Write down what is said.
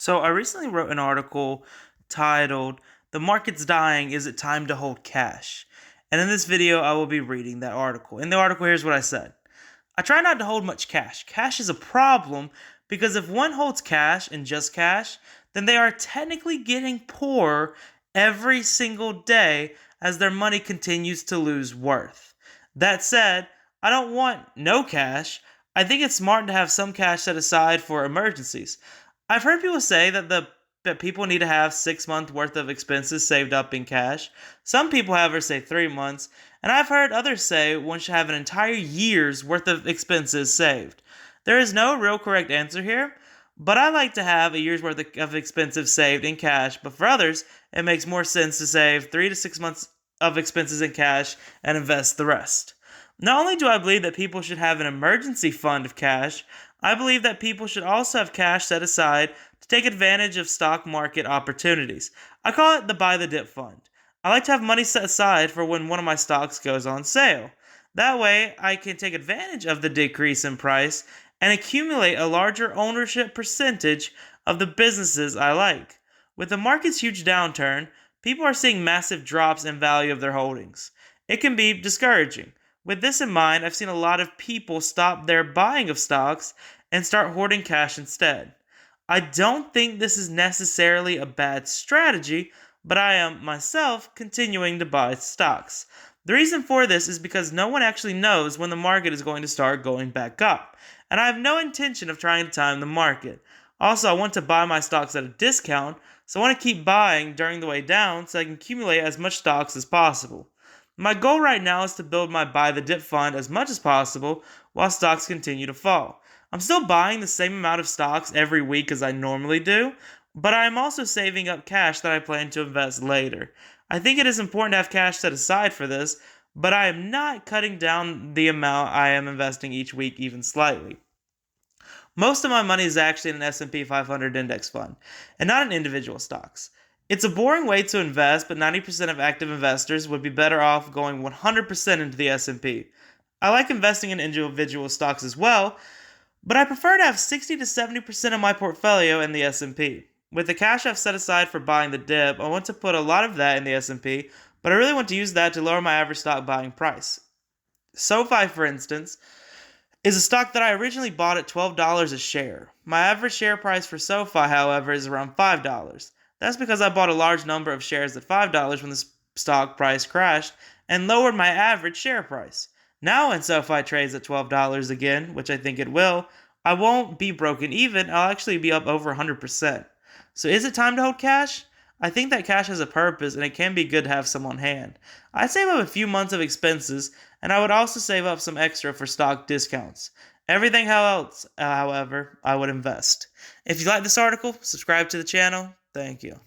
So I recently wrote an article titled, "The Market's Dying, Is It Time to Hold Cash?" And in this video, I will be reading that article. In the article, here's what I said. I try not to hold much cash. Cash is a problem because if one holds cash and just cash, then they are technically getting poorer every single day as their money continues to lose worth. That said, I don't want no cash. I think it's smart to have some cash set aside for emergencies. I've heard people say that people need to have 6 months worth of expenses saved up in cash. Some people, however, say 3 months, and I've heard others say one should have an entire year's worth of expenses saved. There is no real correct answer here, but I like to have a year's worth of expenses saved in cash, but for others, it makes more sense to save 3 to 6 months of expenses in cash and invest the rest. Not only do I believe that people should have an emergency fund of cash, I believe that people should also have cash set aside to take advantage of stock market opportunities. I call it the buy the dip fund. I like to have money set aside for when one of my stocks goes on sale. That way, I can take advantage of the decrease in price and accumulate a larger ownership percentage of the businesses I like. With the market's huge downturn, people are seeing massive drops in value of their holdings. It can be discouraging. With this in mind, I've seen a lot of people stop their buying of stocks and start hoarding cash instead. I don't think this is necessarily a bad strategy, but I am myself continuing to buy stocks. The reason for this is because no one actually knows when the market is going to start going back up, and I have no intention of trying to time the market. Also, I want to buy my stocks at a discount, so I want to keep buying during the way down so I can accumulate as much stocks as possible. My goal right now is to build my buy the dip fund as much as possible while stocks continue to fall. I'm still buying the same amount of stocks every week as I normally do, but I am also saving up cash that I plan to invest later. I think it is important to have cash set aside for this, but I am not cutting down the amount I am investing each week even slightly. Most of my money is actually in an S&P 500 index fund, and not in individual stocks. It's a boring way to invest, but 90% of active investors would be better off going 100% into the S&P. I like investing in individual stocks as well, but I prefer to have 60 to 70% of my portfolio in the S&P. With the cash I've set aside for buying the dip, I want to put a lot of that in the S&P, but I really want to use that to lower my average stock buying price. SoFi, for instance, is a stock that I originally bought at $12 a share. My average share price for SoFi, however, is around $5. That's because I bought a large number of shares at $5 when the stock price crashed and lowered my average share price. Now, when SoFi trades at $12 again, which I think it will, I won't be broken even, I'll actually be up over 100%. So is it time to hold cash? I think that cash has a purpose and it can be good to have some on hand. I'd save up a few months of expenses and I would also save up some extra for stock discounts. Everything else, however, I would invest. If you like this article, subscribe to the channel. Thank you.